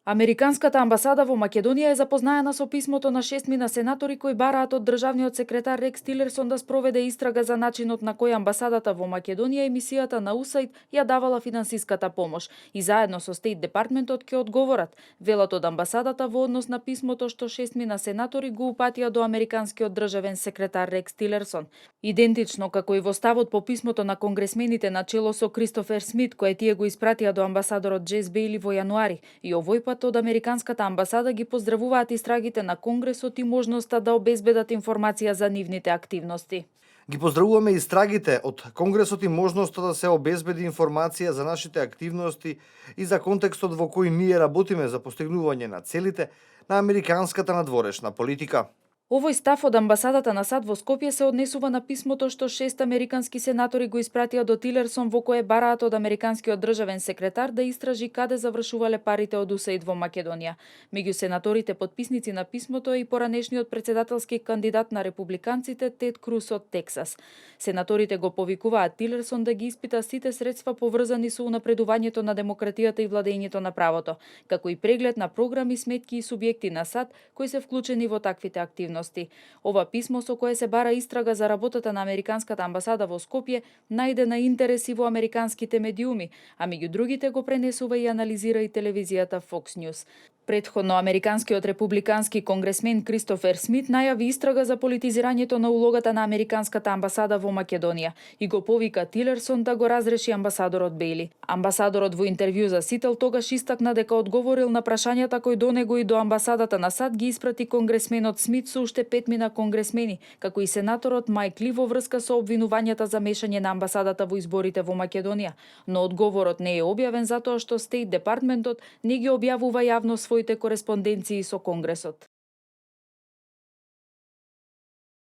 Американската амбасада во Македонија е запознаена со писмото на 6 сенатори кои бараат од државниот секретар Рекс Тилерсон да спроведе истрага за начинот на кој амбасадата во Македонија и мисијата на УСАИД ја давала финансиската помош и заедно со Стейт Департментот ќе одговорат, велат од амбасадата во однос на писмото што 6 сенатори го упатија до американскиот државен секретар Рекс Тилерсон. Идентично како и во ставот по писмото на конгресмените на чело со Кристофер Смит, кое тие го испратија до амбасадорот Джес Бејли во јануари, и овој пат од Американската амбасада ги поздравуваат истрагите на Конгресот и можноста да обезбедат информација за нивните активности. Ги поздравуваме истрагите од Конгресот и можноста да се обезбеди информација за нашите активности и за контекстот во кој ние работиме за постигнување на целите на американската надворешна политика. Овој став од амбасадата на САД во Скопје се однесува на писмото што 6 американски сенатори го испратија до Тилерсон во кое бараат од американскиот државен секретар да истражи каде завршувале парите од УСАИД во Македонија. Меѓу сенаторите потписници на писмото е и поранешниот председателски кандидат на републиканците Тед Круз од Тексас. Сенаторите го повикуваат Тилерсон да ги испита сите средства поврзани со унапредувањето на демократијата и владењето на правото, како и преглед на програми, сметки и субјекти на САД кои се вклучени во таквите активности. Ова писмо со кое се бара истрага за работата на Американската амбасада во Скопје најде на интереси во американските медиуми, а меѓу другите го пренесува и анализира и телевизијата Fox News. Претходно, американскиот републикански конгресмен Кристофер Смит најави истрага за политизирањето на улогата на Американската амбасада во Македонија и го повика Тилерсон да го разреши амбасадорот Бејли. Амбасадорот во интервју за Сител тогаш истакна дека одговорил на прашањата кои до него и до амбасадата на САД ги испрати конгресменот Смит со уште 5 конгресмени, како и сенаторот Мајк Ли во врска со обвинувањата за мешање на амбасадата во изборите во Македонија. Но одговорот не е објавен затоа што Стейт Департментот не ги објавува јавно своите кореспонденции со Конгресот.